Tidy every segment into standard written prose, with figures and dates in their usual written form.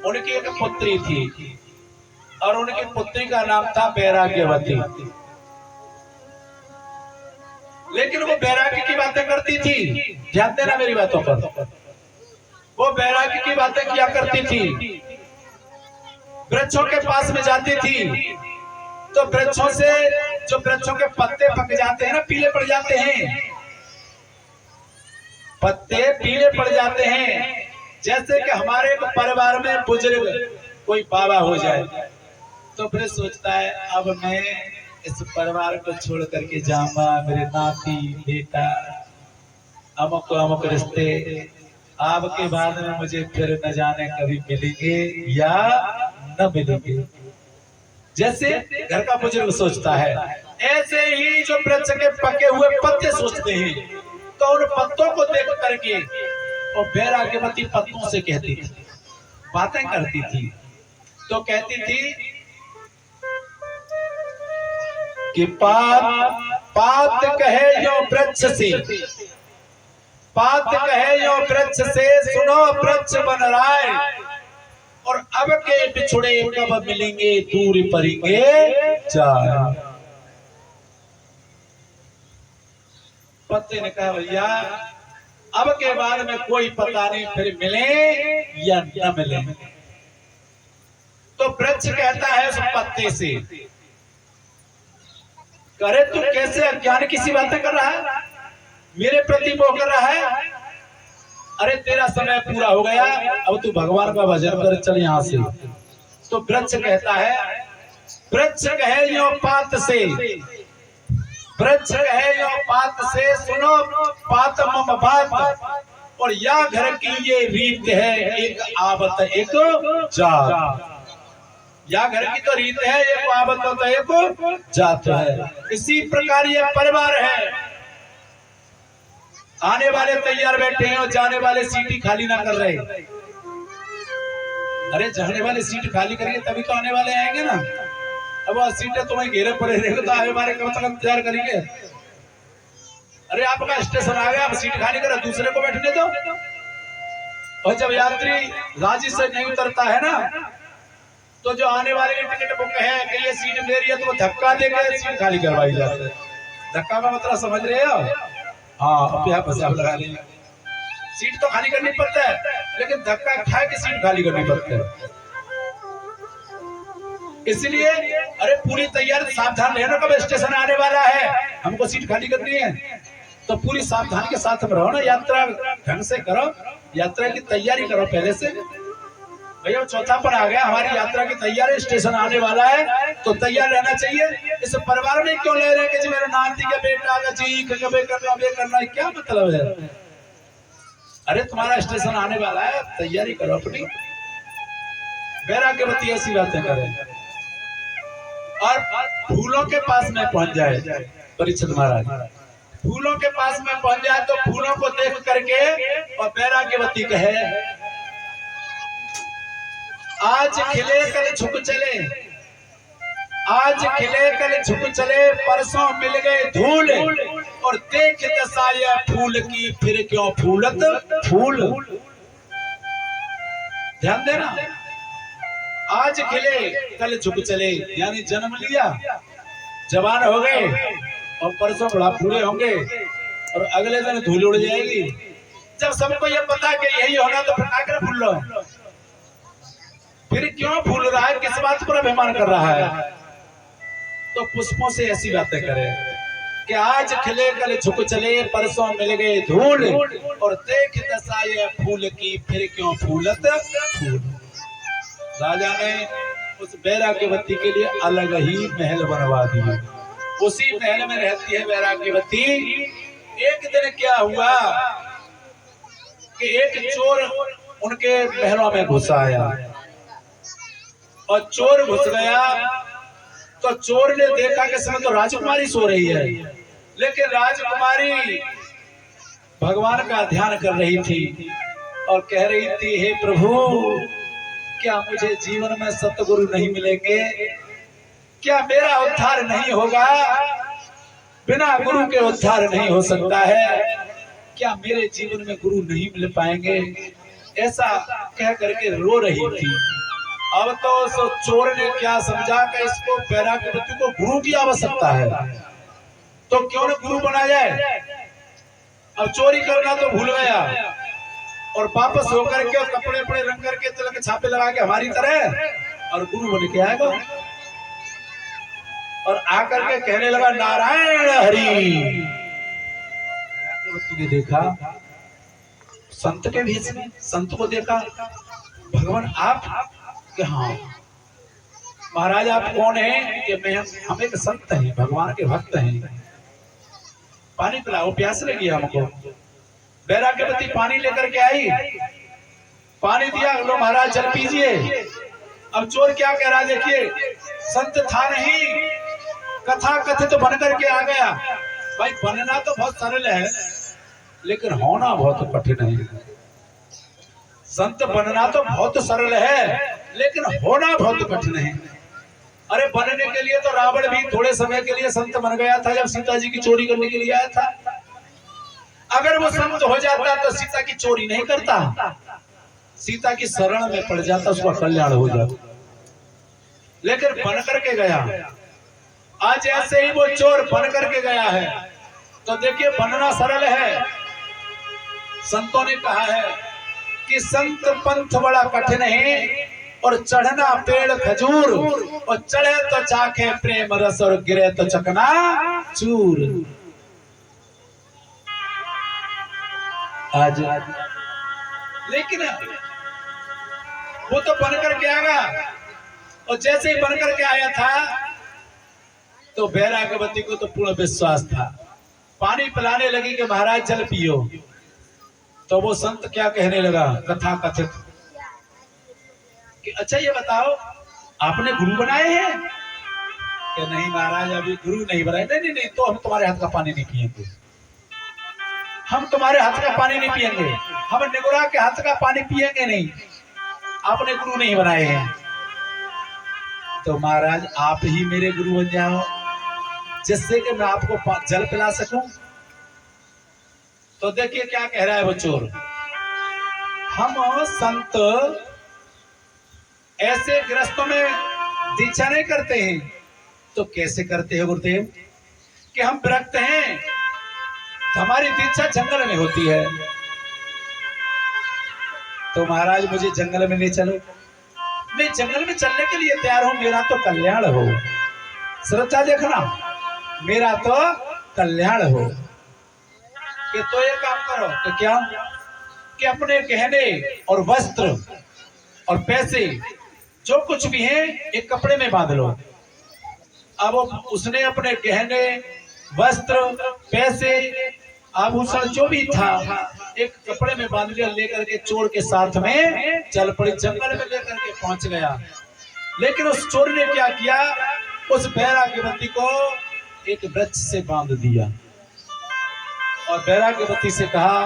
उनकी एक पुत्री थी और उनकी पुत्री का नाम था बैराग्यवती। लेकिन वो बैराग्य की बातें करती थी, ध्यान देना मेरी बातों पर। वो बैराग्य की बातें किया करती थी, वृक्षों के पास में जाती थी तो वृक्षों से जो वृक्षों के पत्ते पक जाते हैं ना, पीले पड़ जाते हैं, पत्ते पीले पड़ जाते हैं। जैसे कि हमारे परिवार में बुजुर्ग कोई बाबा हो जाए तो फिर सोचता है अब मैं इस परिवार को छोड़ करके जाऊंगा, मेरे नाती बेटा अमुक अमुक रिश्ते आपके बाद में मुझे फिर न जाने कभी मिलेंगे या न मिलेंगे। जैसे घर का बुजुर्ग सोचता है, ऐसे ही जो वृक्ष के पके हुए पत्ते सोचते हैं। तो उन पत्तों को देख करके वो बैराग्यवती पत्तों से कहती थी, बातें करती थी। तो कहती थी कि पात कहे यो वृक्ष से, पात कहे यो वृक्ष से, सुनो वृक्ष बन राय, और अब के बिछुड़े कब मिलेंगे, दूर पड़ेंगे जाए। पत्ते ने कहा भैया अब के बाद में कोई पता नहीं फिर मिले या न मिले। तो वृक्ष कहता है उस पत्ते से, करे तू कैसे अज्ञान की सी बातें कर रहा है, मेरे प्रति मोह कर रहा है। अरे तेरा समय पूरा हो गया, अब तू भगवान का भजन कर, चल यहां से। तो वृक्ष कहता है, वृक्ष कहे यो पात से, वृक्ष कहे यो पात से, सुनो पात मम बात, और या घर की ये रीत है, एक आवत एक जात। या घर की तो रीत है, एक आवत होता है एक जात है। इसी प्रकार ये परिवार है। आने वाले तैयार बैठे हैं और जाने वाले सीटी खाली ना कर रहे। अरे जाने वाले सीट खाली करेंगे तभी तो आने वाले आएंगे ना। अब वह सीटें तुम्हें घेरे पड़े रहेंगे तो आने वाले कम से कम इंतजार करेंगे। अरे आपका स्टेशन आ गया, आप सीट खाली करो, दूसरे को बैठने दो। और जब यात्री राजी से नहीं उतरता है ना, तो जो आने वाले की टिकट बुक है कि ये सीट मेरी है, तो वो धक्का देकर सीट खाली करवाई जाती है। धक्का का मतलब समझ रहे हो? हाँ, लगा लेंगे। सीट तो खाली करनी पड़ता है, लेकिन धक्का खा के सीट खाली करनी पड़ती है। इसलिए अरे पूरी तैयारी, सावधान रहना, कब स्टेशन आने वाला है, हमको सीट खाली करनी है, तो पूरी सावधानी के साथ में रहो ना। यात्रा ढंग से करो, यात्रा की तैयारी करो पहले से। भैया चौथा पर आ गया, हमारी यात्रा की तैयारी, स्टेशन आने वाला है तो तैयार रहना चाहिए। इस परिवार में क्यों ले रहे हैं कि मेरे नाती का बेटा का जी कबे करना है, क्या मतलब है? अरे तुम्हारा स्टेशन आने वाला है, तैयारी करो अपनी। बैराग्यवती ऐसी बातें करे और फूलों के पास में पहुंच जाए। परीक्षित महाराज फूलों के पास में पहुंच जाए तो फूलों को देख करके और बैराग्यवती कहे, आज खिले कल झुक चले, आज खिले कल झुक चले, परसों मिल गए धूल, और देख दसाया फूल की फिर क्यों फूलत फूल। ध्यान देना, आज खिले कल झुक चले, यानी जन्म लिया, जवान हो गए और परसों बड़ा फूले होंगे और अगले दिन धूल उड़ जाएगी। जब सबको ये पता कि यही होना तो फटाकर फूल लो। फिर क्यों फूल रहा है, किस बात पर अभिमान कर रहा है? तो पुष्पों से ऐसी बातें करे कि आज खिले कल झुक चले, परसों मिल गए धूल, और देख दसाए फूल की फिर क्यों फूलत फूल। राजा ने उस बैराग्यवती के लिए अलग ही महल बनवा दिया। उसी महल में रहती है बैराग्यवती। एक दिन क्या हुआ कि एक चोर उनके महलों में घुस आया, और चोर घुस गया तो चोर ने देखा कि समय तो राजकुमारी सो रही है, लेकिन राजकुमारी भगवान का ध्यान कर रही थी और कह रही थी, हे प्रभु क्या मुझे जीवन में सतगुरु नहीं मिलेंगे? क्या मेरा उद्धार नहीं होगा? बिना गुरु के उद्धार नहीं हो सकता है। क्या मेरे जीवन में गुरु नहीं मिल पाएंगे? ऐसा कह करके रो रही थी। अब तो उस चोर ने क्या समझा कि इसको बैराग्यवती को गुरु की आवश्यकता है, तो क्यों न गुरु बना जाए। अब चोरी करना तो भूल गया और वापस होकर के कपड़े वपड़े रंग करके तिलक छापे लगा के हमारी तरह और गुरु बन के आएगा और आकर के कहने लगा नारायण हरि। ने देखा संत के भेष में, संत को देखा, भगवान आप कि हाँ महाराज आप कौन है? कि मैं हम एक संत हैं, भगवान के भक्त हैं, पानी पिलाओ, प्यास लगी हमको। बैराग्यवती पानी लेकर के आई, पानी दिया, लो महाराज जल पीजिए। अब चोर क्या कह रहा देखिए, संत था नहीं, कथा कथित तो बन करके आ गया। भाई बनना तो बहुत सरल है लेकिन होना बहुत कठिन है। संत बनना तो बहुत सरल है लेकिन होना बहुत कठिन है। अरे बनने के लिए तो रावण भी थोड़े समय के लिए संत बन गया था जब सीता जी की चोरी करने के लिए आया था। अगर वो संत हो जाता तो सीता की चोरी नहीं करता, सीता की शरण में पड़ जाता, उसका कल्याण हो जाता। लेकिन बन करके गया। आज ऐसे ही वो चोर बन करके गया है। तो देखिए बनना सरल है। संतों ने कहा है कि संत पंथ बड़ा कठिन है और चढ़ना पेड़ खजूर, और चढ़े तो चाखे प्रेम रस और गिरे तो चकना चूर। आज लेकिन वो तो बनकर के आएगा और जैसे ही बनकर के आया था तो बैराग्यवती को तो पूर्ण विश्वास था। पानी पिलाने लगी कि महाराज जल पियो, तो वो संत क्या कहने लगा कथा कथित कि अच्छा ये बताओ आपने गुरु बनाए हैं? कि नहीं महाराज अभी गुरु नहीं बनाए। नहीं नहीं तो हम तुम्हारे हाथ का पानी नहीं पिएंगे, हम तुम्हारे हाथ का पानी नहीं पिएंगे, हम निगुरा के हाथ का पानी पिएंगे नहीं, आपने गुरु नहीं बनाए हैं। तो महाराज आप ही मेरे गुरु बन जाओ जिससे कि मैं आपको जल पिला सकूं। तो देखिए क्या कह रहा है वो चोर, हम संत ऐसे गृहस्थों में दीक्षा नहीं करते हैं। तो कैसे करते हैं गुरुदेव? कि हम विरक्त हैं, हमारी दीक्षा जंगल में होती है। तो महाराज मुझे जंगल में ले चलो। मैं जंगल में चलने के लिए तैयार हूं, मेरा तो कल्याण हो। श्रद्धा देखना, मेरा तो कल्याण हो। कि तो ये काम करो कि क्या कि अपने गहने और वस्त्र और पैसे जो कुछ भी है एक कपड़े में बांध लो। अब उसने अपने गहने वस्त्र पैसे आभूषण जो भी था एक कपड़े में बांध लिया, लेकर के चोर के साथ में चल पड़ी, जंगल में लेकर के पहुंच गया। लेकिन उस चोर ने क्या किया, उस बैराग्यवती को एक वृक्ष से बांध दिया और बैराग्यवती से कहा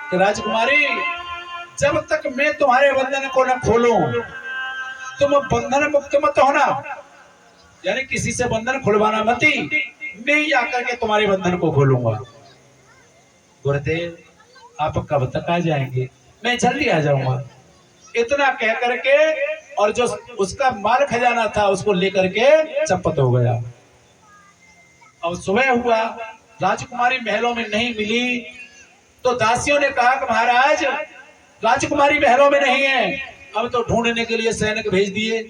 कि राजकुमारी जब तक मैं तुम्हारे बंधन को न खोलूं तुम बंधन मुक्त मत होना, यानी किसी से बंधन खुलवाना मत ही, मैं ही आकर के तुम्हारे बंधन को खोलूंगा। गुरुदेव आप कब तक आ जाएंगे? मैं जल्दी आ जाऊंगा। इतना कह करके और जो उसका माल खजाना था उसको लेकर के चंपत हो गया। अब सुबह हुआ, राजकुमारी महलों में नहीं मिली तो दासियों ने कहा कि महाराज राजकुमारी महलों में नहीं है। अब तो ढूंढने के लिए सैनिक भेज दिए,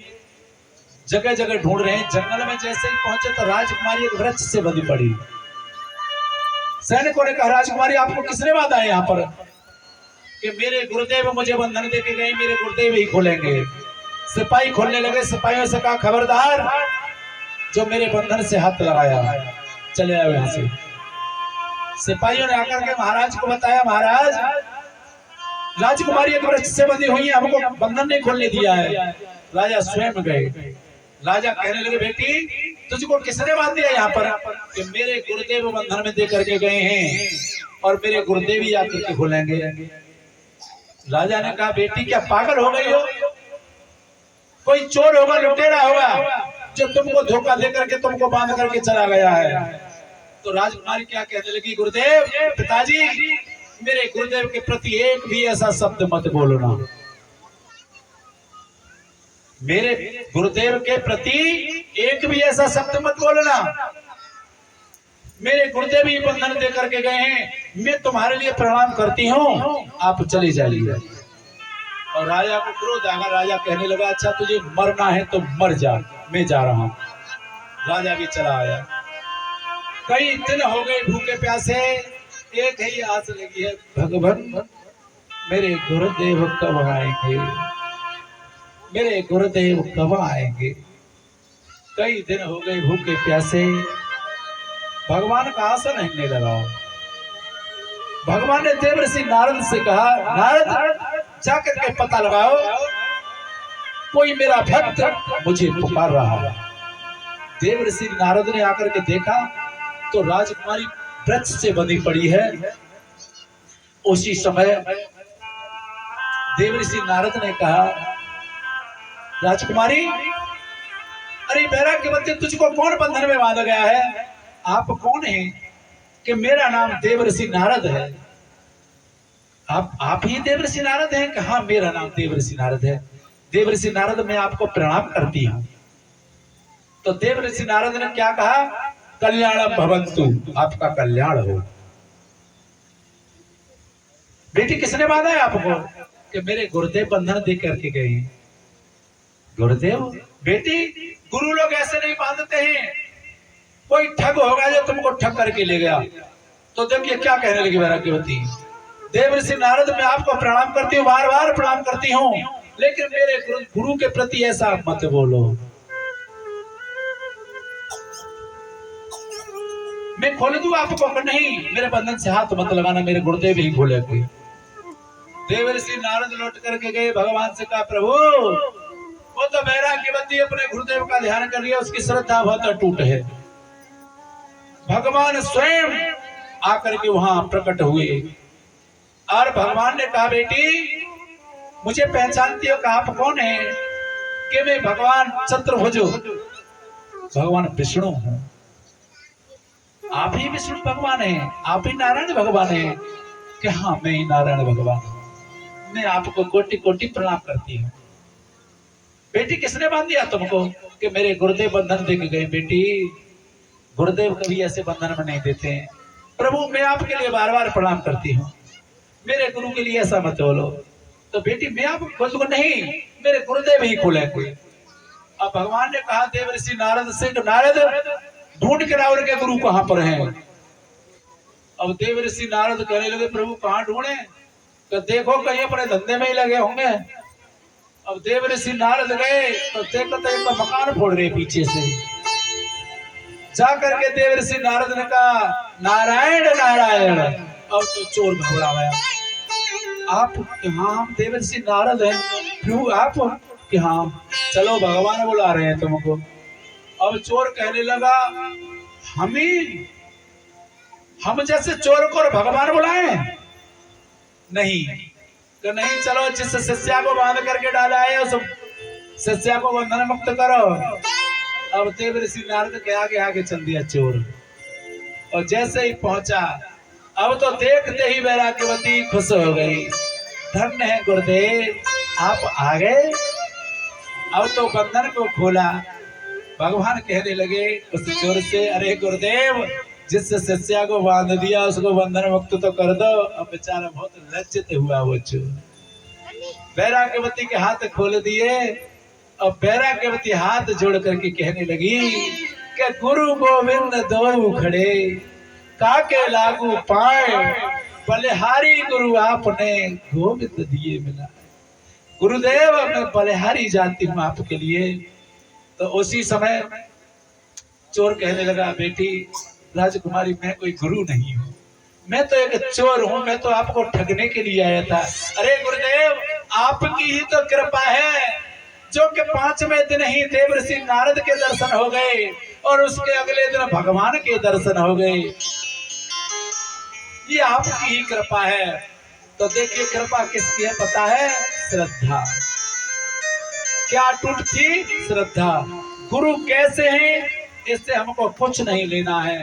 जगह जगह ढूंढ रहे हैं। जंगल में जैसे ही पहुंचे तो राजकुमारी एक वृक्ष से बंधी पड़ी। सैनिकों ने कहा राजकुमारी आपको किसने बांधा है यहाँ पर? कि मेरे गुरुदेव मुझे बंधन देके गए, मेरे गुरुदेव ही खोलेंगे। सिपाही खोलने लगे। सिपाहियों से कहा खबरदार जो मेरे बंधन से हाथ लगाया चले आए यहाँ से। सिपाहियों ने आकर के महाराज को बताया, महाराज राजकुमारी एक वृक्ष से बंधी हुई है, हमको बंधन नहीं खोलने दिया है। राजा स्वयं गए। राजा कहने लगे बेटी तुझको किसने बांध दिया यहाँ पर? कि मेरे गुरुदेव बंधन में दे करके गए हैं और मेरे गुरुदेव ही आकर के खोलेंगे। राजा ने कहा बेटी क्या पागल हो गई हो? कोई चोर होगा, लुटेरा होगा जो तुमको धोखा दे करके तुमको बांध करके चला गया है। तो राजकुमारी क्या कहने लगी, गुरुदेव पिताजी मेरे गुरुदेव के प्रति एक भी ऐसा शब्द मत बोलना। मेरे गुरुदेव के प्रति एक भी ऐसा शब्द मत बोलना। मेरे गुरुदेव ही बंधन दे करके गए हैं, मैं तुम्हारे लिए प्रणाम करती हूँ, आप चले जाइए। और राजा को क्रोध आया। राजा कहने लगा अच्छा तुझे मरना है तो मर जा, मैं जा रहा हूँ। राजा भी चला आया। कई दिन हो गए भूखे प्यासे, एक ही आस लगी है, भगवान मेरे गुरुदेव कब आएंगे, मेरे गुरुदेव कब आएंगे। कई दिन हो गए भूखे प्यासे, भगवान का आसन हिलने लगा। भगवान ने देवर्षि नारद से कहा नारद जाकर के पता लगाओ, कोई मेरा भक्त मुझे पुकार रहा है। देवर्षि नारद ने आकर के देखा तो राजकुमारी वृक्ष से बंधी पड़ी है। उसी समय देवर्षि नारद ने कहा राजकुमारी, अरे वैराग्यवती तुझको कौन बंधन में बांधा गया है? आप कौन हैं? कि मेरा नाम देवर्षि नारद है। आप ही देवर्षि नारद हैं? कि हाँ मेरा नाम देवर्षि नारद है। देवर्षि नारद मैं आपको प्रणाम करती हूँ। तो देवर्षि नारद ने क्या कहा? कल्याणम भवन्तु, आपका कल्याण हो। बेटी किसने बांधा है आपको? कि मेरे गुरुदेव बंधन दे करके गए। गुरुदेव? बेटी गुरु लोग ऐसे नहीं बांधते हैं, कोई ठग होगा जो तुमको ठग करके ले गया। तो देखिए क्या कहने लगी वैराग्यवती, देवर्षि नारद मैं आपको प्रणाम करती हूँ, बार बार प्रणाम करती हूँ, लेकिन मेरे गुरु के प्रति ऐसा मत बोलो। मैं खोल दूं आपको? नहीं, मेरे बंधन से हाथ मत लगाना, मेरे गुरुदेव ही खोले कोई। देवर्षि नारद लौट करके गए, भगवान से कहा प्रभु वो तो वैराग्यवती अपने गुरुदेव का ध्यान कर रही है, उसकी श्रद्धा बहुत टूट है। भगवान स्वयं आकर के वहां प्रकट हुए और भगवान ने कहा बेटी मुझे पहचानती हो कि आप कौन है? कि मैं भगवान चतुर्भुज, भगवान विष्णु हूं। आप ही विष्णु भगवान हैं? आप ही नारायण भगवान हैं? कि हाँ मैं ही नारायण भगवान हूं। मैं आपको कोटि कोटि प्रणाम करती हूँ। बेटी किसने बांध दिया तुमको? कि मेरे गुरुदेव बंधन दे के गए। बेटी गुरुदेव कभी ऐसे बंधन में नहीं देते हैं। प्रभु मैं आपके लिए बार बार प्रणाम करती हूँ, मेरे गुरु के लिए ऐसा मत बोलो। तो बेटी मैं आपको खोल दूंगा? नहीं, मेरे गुरुदेव ही खोले कोई। अब भगवान ने कहा देवर्षि नारद से, नारद ढूंढ के लाओ के गुरु कहाँ पर हैं। अब देवर्षि नारद कहने लगे प्रभु कहाँ ढूंढे? तो देखो कहीं अपने धंधे में ही लगे होंगे। अब देवर्षि नारद गए तो देखो तो एक मकान फोड़ रहे पीछे से। जाकर के देवर्षि नारद ने कहा नारायण नारायण। अब तो चोर घबरा गया। आप हाँ हम देवर्षि नारद हैं। क्यों आप? कि हाँ चलो भगवान बुला रहे हैं तुमको। अब चोर कहने लगा हम जैसे चोर को भगवान बुलाए? नहीं। तो नहीं, चलो जिस शिष्या को बांध करके डाला है उस शिष्या को बंधन मुक्त करो। अब देवर्षि नारद के आगे आगे चल दिया चोर। और जैसे ही पहुंचा, अब तो देखते ही वैराग्यवती खुश हो गई। धन्य है गुरुदेव आप आ गए। अब तो बंधन को खोला। भगवान कहने लगे उस चोर से, अरे गुरुदेव जिस शिष्या को बांध दिया उसको बंधन मुक्त तो कर दो। अब बेचारा बहुत लज्जित हुआ वो चोर। वैराग्यवती के हाथ खोल दिए और वैराग्यवती हाथ जोड़ करके कहने लगी कि गुरु गोविंद दो खड़े काके लागू पाए, बलिहारी गुरु आपने गोविंद दिए मिला। गुरुदेव मैं बलिहारी जानती हूँ आपके लिए। तो उसी समय चोर कहने लगा बेटी राजकुमारी मैं कोई गुरु नहीं हूँ, मैं तो एक चोर हूँ, मैं तो आपको ठगने के लिए आया था। अरे गुरुदेव आपकी ही तो कृपा है जो कि 5वें दिन ही देवर्षि नारद के दर्शन हो गए और उसके अगले दिन भगवान के दर्शन हो गए। ये आपकी ही कृपा है। तो देखिए कृपा किसकी है पता है? श्रद्धा। क्या टूट थी? श्रद्धा। गुरु कैसे हैं इससे हमको कुछ नहीं लेना है।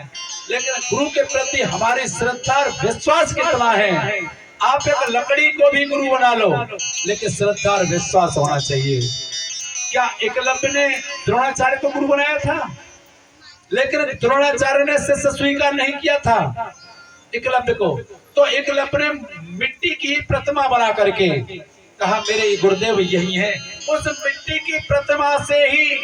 लेकिन गुरु के प्रति हमारी श्रद्धा और विश्वास कितना है। आप एक लकड़ी को भी गुरु बना लो, लेकिन श्रद्धा और विश्वास होना चाहिए। क्या एकलव्य ने द्रोणाचार्य को गुरु बनाया था, लेकिन द्रोणाचार्य ने शिष्य स्वीकार नहीं किया था एकलव्य को। तो एकलव्य ने मिट्टी की प्रतिमा बना करके कहा मेरे गुरुदेव यही है। उस मिट्टी की प्रतिमा से ही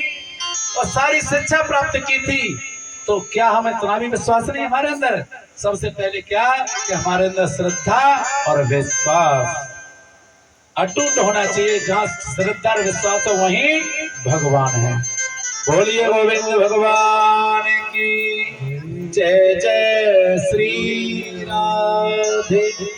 और सारी शिक्षा प्राप्त की थी। तो क्या हमें इतना भी विश्वास नहीं हमारे अंदर? सबसे पहले क्या कि हमारे अंदर श्रद्धा और विश्वास अटूट होना चाहिए। जहाँ श्रद्धा और विश्वास है वहीं भगवान है। बोलिए गोविंद भगवान की जय। जय श्री राधे।